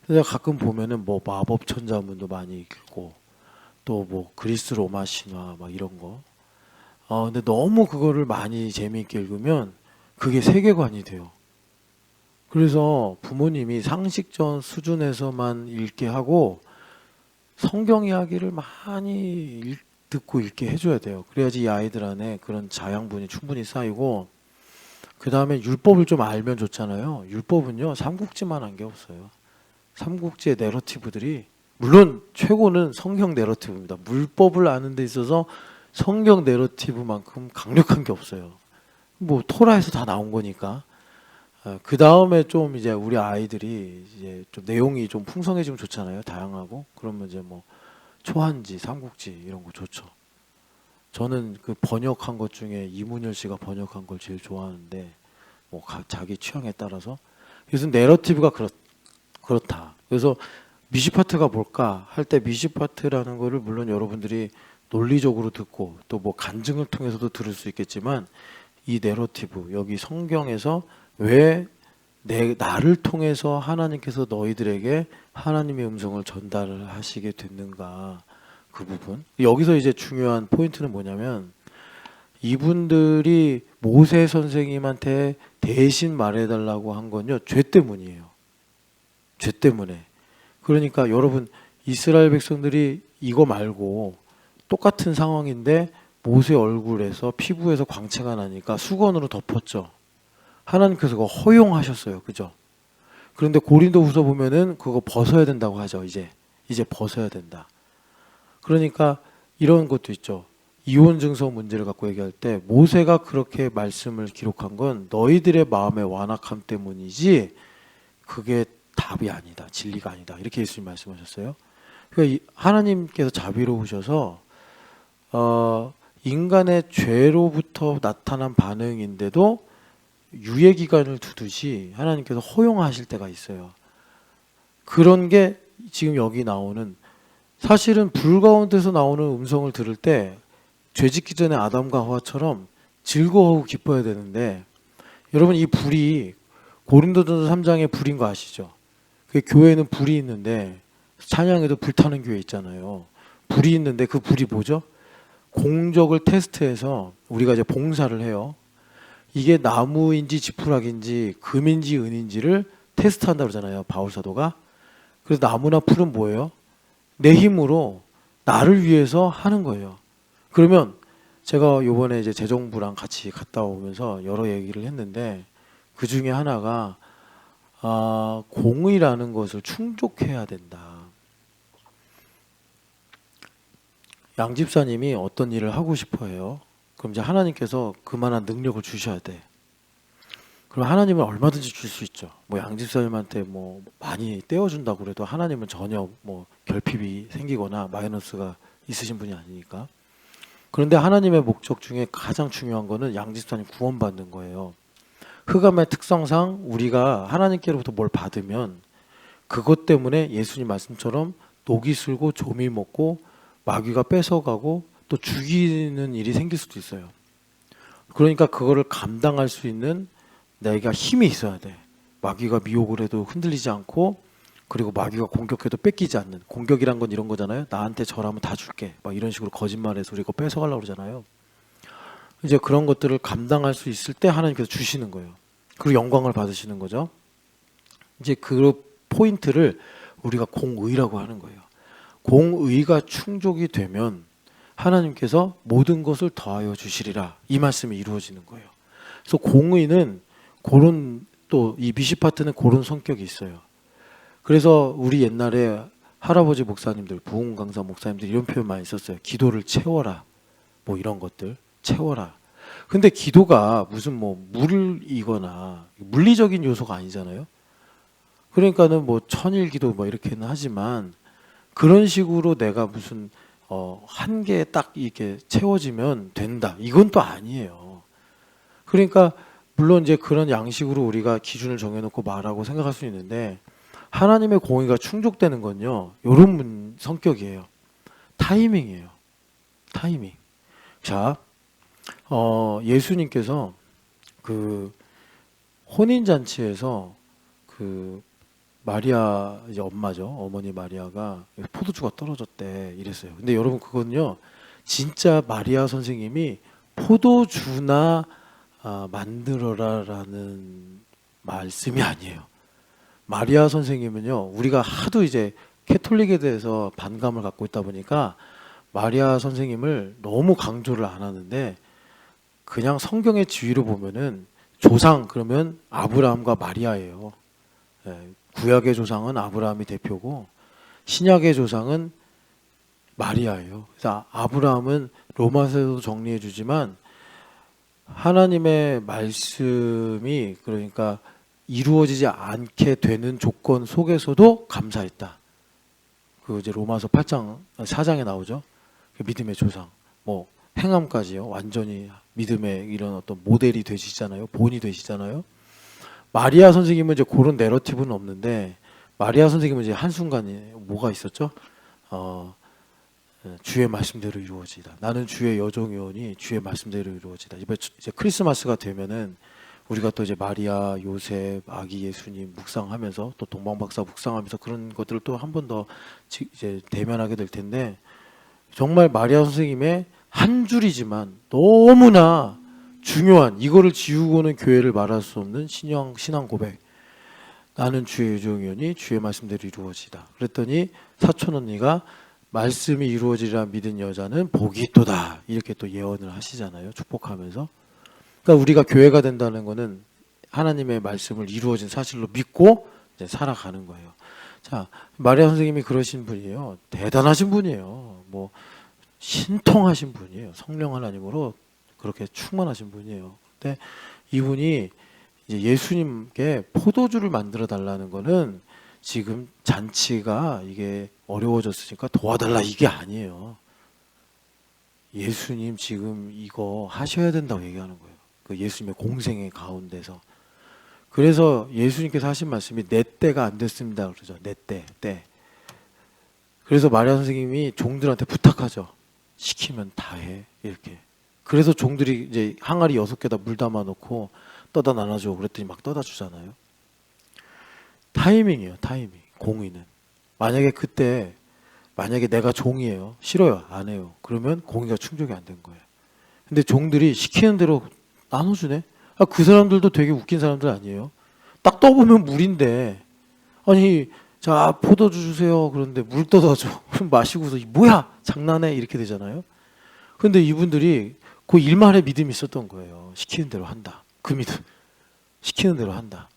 그래서 가끔 보면은 뭐 마법 천자문도 많이 읽고 또 뭐 그리스 로마 신화 막 이런 거 근데 너무 그거를 많이 재미있게 읽으면 그게 세계관이 돼요. 그래서 부모님이 상식적 수준에서만 읽게 하고 성경 이야기를 많이 듣고 읽게 해줘야 돼요. 그래야지 이 아이들 안에 그런 자양분이 충분히 쌓이고, 그 다음에 율법을 좀 알면 좋잖아요. 율법은요, 삼국지만 한 게 없어요. 삼국지의 내러티브들이, 물론 최고는 성경 내러티브입니다. 물법을 아는 데 있어서 성경 내러티브만큼 강력한 게 없어요. 뭐 토라에서 다 나온 거니까. 그 다음에 좀 이제 우리 아이들이 이제 좀 내용이 좀 풍성해지면 좋잖아요. 다양하고. 그러면 이제 뭐 초한지, 삼국지 이런 거 좋죠. 저는 그 번역한 것 중에 이문열 씨가 번역한 걸 제일 좋아하는데, 뭐 자기 취향에 따라서. 그래서 내러티브가 그렇다. 그래서 미시파트가 뭘까 할 때 미시파트라는 거를 물론 여러분들이 논리적으로 듣고 또 뭐 간증을 통해서도 들을 수 있겠지만, 이 내러티브, 여기 성경에서 왜 나를 통해서 하나님께서 너희들에게 하나님의 음성을 전달을 하시게 됐는가, 그 부분. 여기서 이제 중요한 포인트는 뭐냐면, 이분들이 모세 선생님한테 대신 말해달라고 한 건요, 죄 때문이에요. 죄 때문에. 그러니까 여러분, 이스라엘 백성들이 이거 말고 똑같은 상황인데 모세 얼굴에서 피부에서 광채가 나니까 수건으로 덮었죠. 하나님께서 그거 허용하셨어요. 그죠? 그런데 고린도후서 보면은 그거 벗어야 된다고 하죠. 이제 벗어야 된다. 그러니까 이런 것도 있죠. 이혼 증서 문제를 갖고 얘기할 때 모세가 그렇게 말씀을 기록한 건 너희들의 마음의 완악함 때문이지 그게 답이 아니다. 진리가 아니다. 이렇게 예수님 말씀하셨어요. 그러니까 하나님께서 자비로우셔서 인간의 죄로부터 나타난 반응인데도 유예 기간을 두듯이 하나님께서 허용하실 때가 있어요. 그런 게 지금 여기 나오는, 사실은 불 가운데서 나오는 음성을 들을 때 죄짓기 전에 아담과 하와처럼 즐거워하고 기뻐야 되는데, 여러분 이 불이 고린도전서 3장의 불인 거 아시죠? 그 교회에는 불이 있는데, 찬양에도 불타는 교회 있잖아요. 불이 있는데 그 불이 뭐죠? 공적을 테스트해서 우리가 이제 봉사를 해요. 이게 나무인지 지푸라기인지 금인지 은인지를 테스트한다고 그러잖아요, 바울 사도가. 그래서 나무나 풀은 뭐예요? 내 힘으로 나를 위해서 하는 거예요. 그러면 제가 요번에 이제 재정부랑 같이 갔다 오면서 여러 얘기를 했는데, 그 중에 하나가 공의라는 것을 충족해야 된다. 양 집사님이 어떤 일을 하고 싶어 해요. 그럼 이제 하나님께서 그만한 능력을 주셔야 돼. 그럼 하나님은 얼마든지 줄 수 있죠. 뭐 양 집사님한테 뭐 많이 떼어준다고 그래도 하나님은 전혀 뭐 결핍이 생기거나 마이너스가 있으신 분이 아니니까. 그런데 하나님의 목적 중에 가장 중요한 거는 양 집사님 구원받는 거예요. 흑암의 특성상 우리가 하나님께로부터 뭘 받으면 그것 때문에 예수님 말씀처럼 녹이 슬고 조미 먹고 마귀가 뺏어가고 또 죽이는 일이 생길 수도 있어요. 그러니까 그거를 감당할 수 있는 내가 힘이 있어야 돼. 마귀가 미혹을 해도 흔들리지 않고, 그리고 마귀가 공격해도 뺏기지 않는. 공격이란 건 이런 거잖아요. 나한테 절하면 다 줄게. 막 이런 식으로 거짓말해서 우리가 뺏어가려고 그러잖아요. 이제 그런 것들을 감당할 수 있을 때 하나님께서 주시는 거예요. 그리고 영광을 받으시는 거죠. 이제 그 포인트를 우리가 공의라고 하는 거예요. 공의가 충족이 되면 하나님께서 모든 것을 더하여 주시리라, 이 말씀이 이루어지는 거예요. 그래서 공의는 그런, 또 이 미시파트는 그런 성격이 있어요. 그래서 우리 옛날에 할아버지 목사님들, 부흥 강사 목사님들 이런 표현 많이 썼어요. 기도를 채워라, 뭐 이런 것들 채워라. 근데 기도가 무슨 뭐 물이거나 물리적인 요소가 아니잖아요. 그러니까는 뭐 천일 기도 뭐 이렇게는 하지만, 그런 식으로 내가 무슨 한 개 딱 이렇게 채워지면 된다, 이건 또 아니에요. 그러니까 물론 이제 그런 양식으로 우리가 기준을 정해놓고 말하고 생각할 수 있는데, 하나님의 공의가 충족되는 건요, 이런 성격이에요. 타이밍이에요. 타이밍. 자, 예수님께서 그 혼인잔치에서 그 마리아 이제 엄마죠. 어머니 마리아가 포도주가 떨어졌대 이랬어요. 근데 여러분 그건요, 진짜 마리아 선생님이 포도주나 만들어라라는 말씀이 아니에요. 마리아 선생님은요, 우리가 하도 이제 캐톨릭에 대해서 반감을 갖고 있다 보니까 마리아 선생님을 너무 강조를 안 하는데, 그냥 성경의 지위로 보면은 조상 그러면 아브라함과 마리아예요. 예, 구약의 조상은 아브라함이 대표고 신약의 조상은 마리아예요. 그래서 아브라함은 로마서에도 정리해 주지만 하나님의 말씀이 그러니까 이루어지지 않게 되는 조건 속에서도 감사했다. 그 이제 로마서 8장 4장에 나오죠. 믿음의 조상, 뭐 행함까지요. 완전히 믿음의 이런 어떤 모델이 되시잖아요. 본이 되시잖아요. 마리아 선생님은 이제 그런 내러티브는 없는데, 마리아 선생님은 이제 한순간에 뭐가 있었죠? 주의 말씀대로 이루어지다. 나는 주의 여종이오니 주의 말씀대로 이루어지다. 이제 크리스마스가 되면은 우리가 또 이제 마리아, 요셉, 아기 예수님 묵상하면서 또 동방박사 묵상하면서 그런 것들을 또 한 번 더 이제 대면하게 될 텐데, 정말 마리아 선생님의 한 줄이지만 너무나 중요한, 이거를 지우고는 교회를 말할 수 없는 신앙 고백. 나는 주의 여종이오니 주의 말씀대로 이루어지다. 그랬더니 사촌 언니가 말씀이 이루어지리라 믿은 여자는 복이 있도다. 이렇게 또 예언을 하시잖아요. 축복하면서. 그러니까 우리가 교회가 된다는 거는 하나님의 말씀을 이루어진 사실로 믿고 이제 살아가는 거예요. 자, 마리아 선생님이 그러신 분이에요. 대단하신 분이에요. 뭐 신통하신 분이에요. 성령 하나님으로 그렇게 충만하신 분이에요. 근데 이분이 이제 예수님께 포도주를 만들어 달라는 거는 지금 잔치가 이게 어려워졌으니까 도와달라 이게 아니에요. 예수님 지금 이거 하셔야 된다고 얘기하는 거예요. 그 예수님의 공생의 가운데서. 그래서 예수님께서 하신 말씀이 내 때가 안 됐습니다 그러죠. 내 때. 그래서 마리아 선생님이 종들한테 부탁하죠. 시키면 다 해. 이렇게. 그래서 종들이 이제 항아리 6개다 물 담아 놓고 떠다 나눠줘. 그랬더니 막 떠다 주잖아요. 타이밍이에요. 타이밍. 공의는. 만약에 내가 종이에요. 싫어요. 안 해요. 그러면 공의가 충족이 안 된 거예요. 근데 종들이 시키는 대로 나눠주네. 그 사람들도 되게 웃긴 사람들 아니에요. 딱 떠보면 물인데, 아니 자 포도주 주세요. 그런데 물 떠다 줘. 마시고서 뭐야 장난해 이렇게 되잖아요. 근데 이분들이 그 일만의 믿음이 있었던 거예요. 시키는 대로 한다. 그 믿음. 시키는 대로 한다.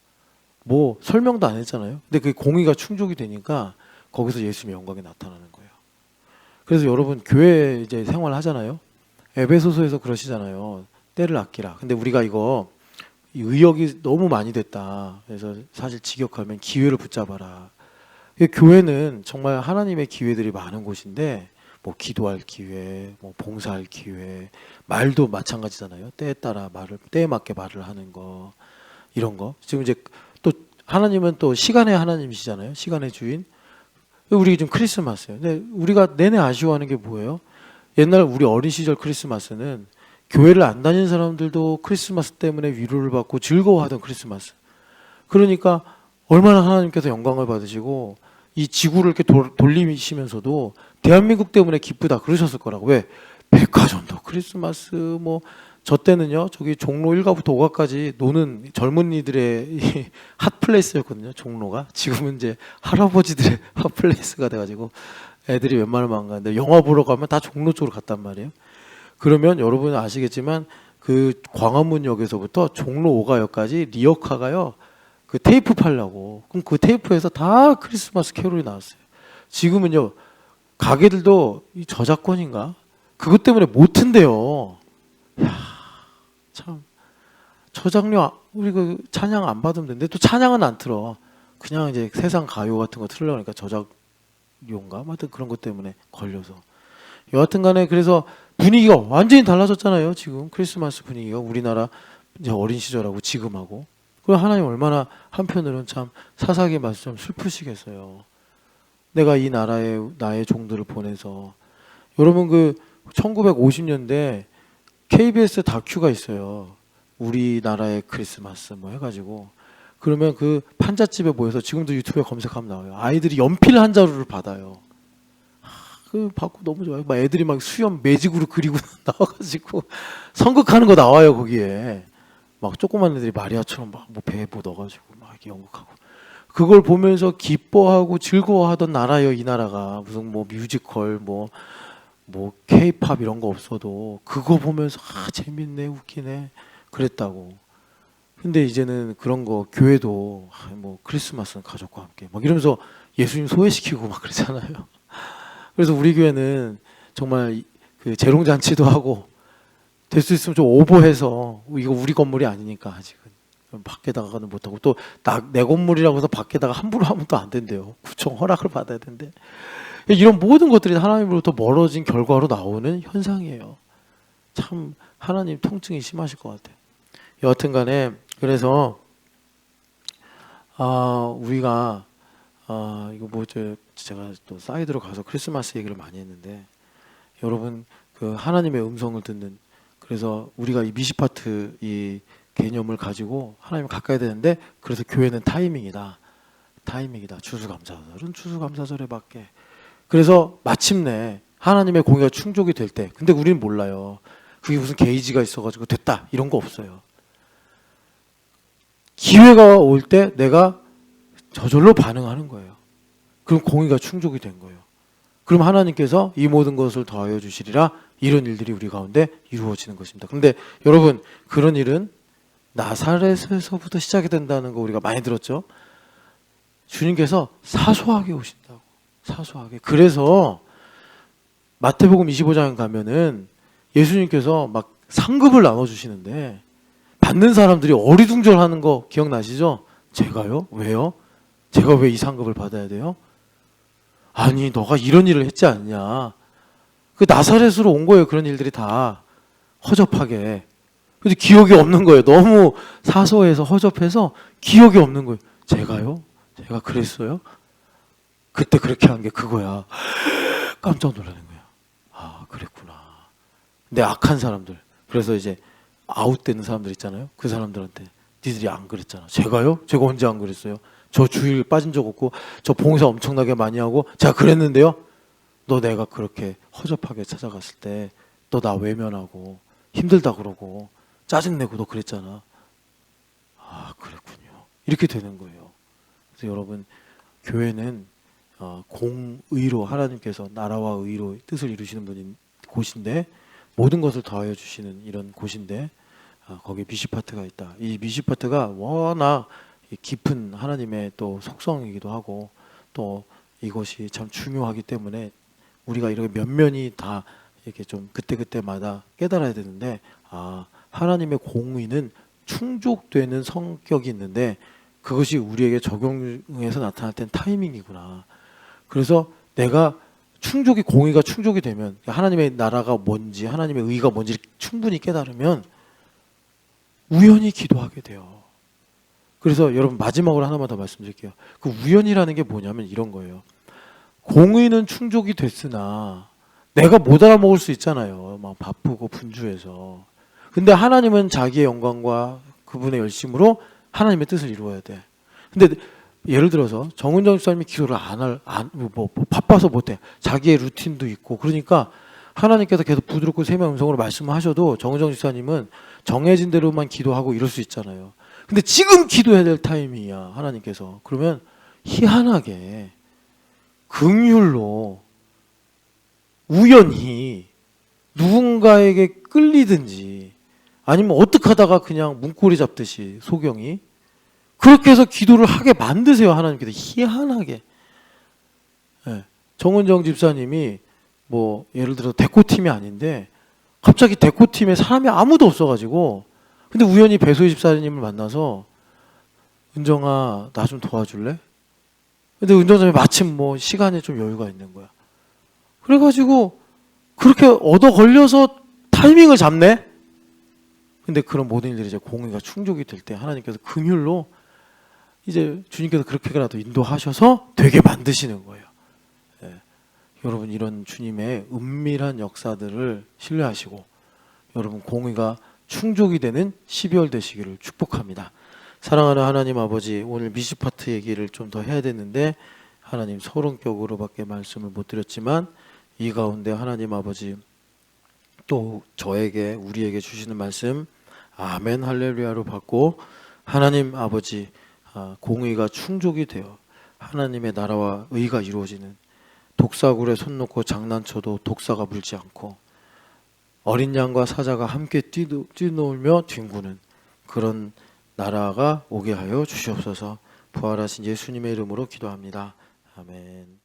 뭐 설명도 안 했잖아요. 근데 그 공의가 충족이 되니까 거기서 예수님의 영광이 나타나는 거예요. 그래서 여러분 교회 이제 생활 하잖아요. 에베소서에서 그러시잖아요. 때를 아끼라. 근데 우리가 이거 의역이 너무 많이 됐다. 그래서 사실 직역하면 기회를 붙잡아라. 교회는 정말 하나님의 기회들이 많은 곳인데, 뭐 기도할 기회, 뭐 봉사할 기회, 말도 마찬가지잖아요. 때에 따라 때에 맞게 말을 하는 거, 이런 거. 지금 이제 또 하나님은 또 시간의 하나님이시잖아요. 시간의 주인. 우리 지금 크리스마스예요. 근데 우리가 내내 아쉬워하는 게 뭐예요? 옛날 우리 어린 시절 크리스마스는 교회를 안 다니는 사람들도 크리스마스 때문에 위로를 받고 즐거워하던 크리스마스. 그러니까 얼마나 하나님께서 영광을 받으시고 이 지구를 이렇게 돌리시면서도 대한민국 때문에 기쁘다 그러셨을 거라고. 왜? 백화점도 크리스마스, 뭐 저 때는요 저기 종로 1가부터 5가까지 노는 젊은이들의 핫플레이스였거든요. 종로가. 지금은 이제 할아버지들의 핫플레이스가 돼가지고 애들이 웬만하면 안 가는데, 영화 보러 가면 다 종로 쪽으로 갔단 말이에요. 그러면 여러분 아시겠지만 그 광화문역에서부터 종로 5가역까지 리어카가요 그 테이프 팔려고. 그럼 그 테이프에서 다 크리스마스 캐롤이 나왔어요. 지금은요 가게들도 이 저작권인가 그것 때문에 못 튼대요. 야, 참 저작료 우리 그 찬양 안 받으면 되는데 또 찬양은 안 틀어. 그냥 이제 세상 가요 같은 거 틀려니까 저작료인가 하여튼 그런 것 때문에 걸려서. 여하튼간에 그래서 분위기가 완전히 달라졌잖아요. 지금 크리스마스 분위기가 우리나라 이제 어린 시절하고 지금하고. 그럼 하나님 얼마나 한편으로는 참 사사기의 말씀 좀 슬프시겠어요. 내가 이 나라에 나의 종들을 보내서. 여러분 그 1950년대 KBS 다큐가 있어요. 우리나라의 크리스마스 뭐 해가지고. 그러면 그 판잣집에 모여서 지금도 유튜브에 검색하면 나와요. 아이들이 연필 한 자루를 받아요. 그 받고 너무 좋아요. 막 애들이 막 수염 매직으로 그리고 나와가지고 성극하는 거 나와요 거기에. 막 조그만 애들이 마리아처럼 막 뭐 배에 뭐 넣어가지고 막 이렇게 연극하고. 그걸 보면서 기뻐하고 즐거워하던 나라예요 이 나라가. 무슨 뭐 뮤지컬 뭐 케이팝 이런 거 없어도 그거 보면서 재밌네 웃기네 그랬다고. 근데 이제는 그런 거 교회도 뭐 크리스마스는 가족과 함께 막 이러면서 예수님 소외시키고 막 그러잖아요. 그래서 우리 교회는 정말 그 재롱잔치도 하고 될 수 있으면 좀 오버해서 이거 우리 건물이 아니니까 아직은 밖에다가는 못하고 또 내 건물이라고 해서 밖에다가 함부로 하면 또 안 된대요. 구청 허락을 받아야 된대. 이런 모든 것들이 하나님으로부터 멀어진 결과로 나오는 현상이에요. 참 하나님 통증이 심하실 것 같아요. 여하튼간에 그래서 우리가 이거 제가 또 사이드로 가서 크리스마스 얘기를 많이 했는데 여러분 그 하나님의 음성을 듣는 그래서 우리가 이 미시파트 이 개념을 가지고 하나님 가까이 되는데 그래서 교회는 타이밍이다. 추수감사절은 추수감사절에 밖에 그래서 마침내 하나님의 공의가 충족이 될 때 근데 우리는 몰라요. 그게 무슨 게이지가 있어가지고 됐다 이런 거 없어요. 기회가 올 때 내가 저절로 반응하는 거예요. 그럼 공의가 충족이 된 거예요. 그럼 하나님께서 이 모든 것을 더하여 주시리라 이런 일들이 우리 가운데 이루어지는 것입니다. 그런데 여러분 그런 일은 나사렛에서부터 시작이 된다는 거 우리가 많이 들었죠. 주님께서 사소하게 오신다고. 사소하게. 그래서 마태복음 25장 가면은 예수님께서 막 상급을 나눠주시는데 받는 사람들이 어리둥절하는 거 기억나시죠? 제가요? 왜요? 제가 왜 이 상급을 받아야 돼요? 아니 너가 이런 일을 했지 않냐. 그 나사렛으로 온 거예요. 그런 일들이 다 허접하게. 근데 기억이 없는 거예요. 너무 사소해서 허접해서 기억이 없는 거예요. 제가요? 제가 그랬어요? 그때 그렇게 한 게 그거야. 깜짝 놀라는 거야. 아 그랬구나. 근데 악한 사람들 그래서 이제 아웃되는 사람들 있잖아요. 그 사람들한테 니들이 안 그랬잖아. 제가요? 제가 언제 안 그랬어요? 저 주일 빠진 적 없고 저 봉사 엄청나게 많이 하고 제가 그랬는데요. 너 내가 그렇게 허접하게 찾아갔을 때 너 나 외면하고 힘들다 그러고 짜증내고 너 그랬잖아. 아 그랬군요. 이렇게 되는 거예요. 그래서 여러분 교회는 공의로 하나님께서 나라와 의로 뜻을 이루시는 분인 곳인데 모든 것을 더하여 주시는 이런 곳인데 거기에 미시파트가 있다. 이 미시파트가 워낙 깊은 하나님의 또 속성이기도 하고 또 이것이 참 중요하기 때문에 우리가 이렇게 면면이 다 이렇게 좀 그때그때마다 깨달아야 되는데 하나님의 공의는 충족되는 성격이 있는데 그것이 우리에게 적용해서 나타날 땐 타이밍이구나. 그래서 내가 공의가 충족이 되면 하나님의 나라가 뭔지 하나님의 의가 뭔지 충분히 깨달으면 우연히 기도하게 돼요. 그래서 여러분 마지막으로 하나만 더 말씀드릴게요. 그 우연이라는 게 뭐냐면 이런 거예요. 공의는 충족이 됐으나 내가 못 알아먹을 수 있잖아요. 막 바쁘고 분주해서. 근데 하나님은 자기의 영광과 그분의 열심으로 하나님의 뜻을 이루어야 돼. 근데 예를 들어서 정은정 집사님이 기도를 바빠서 못해. 자기의 루틴도 있고 그러니까 하나님께서 계속 부드럽고 세미한 음성으로 말씀하셔도 정은정 집사님은 정해진 대로만 기도하고 이럴 수 있잖아요. 근데 지금 기도해야 될 타이밍이야 하나님께서. 그러면 희한하게 긍휼로 우연히 누군가에게 끌리든지 아니면 어떻게 하다가 그냥 문고리 잡듯이 소경이 그렇게 해서 기도를 하게 만드세요. 하나님께서 희한하게. 정은정 집사님이 뭐 예를 들어 데코팀이 아닌데 갑자기 데코팀에 사람이 아무도 없어가지고 근데 우연히 배소희 집사님을 만나서 은정아 나 좀 도와줄래? 근데 은정장이 마침 뭐 시간에 좀 여유가 있는 거야. 그래가지고 그렇게 얻어 걸려서 타이밍을 잡네. 근데 그런 모든 일들이 이제 공의가 충족이 될 때 하나님께서 긍휼로 이제 주님께서 그렇게라도 인도하셔서 되게 만드시는 거예요. 여러분 이런 주님의 은밀한 역사들을 신뢰하시고 여러분 공의가 충족이 되는 12월 되시기를 축복합니다. 사랑하는 하나님 아버지 오늘 미시파트 얘기를 좀 더 해야 되는데 하나님 서론격으로밖에 말씀을 못 드렸지만 이 가운데 하나님 아버지 또 저에게 우리에게 주시는 말씀 아멘 할렐루야로 받고 하나님 아버지 공의가 충족이 되어 하나님의 나라와 의가 이루어지는 독사굴에 손 놓고 장난쳐도 독사가 물지 않고 어린 양과 사자가 함께 뛰놀며 뒹구는 그런 나라가 오게 하여 주시옵소서. 부활하신 예수님의 이름으로 기도합니다. 아멘.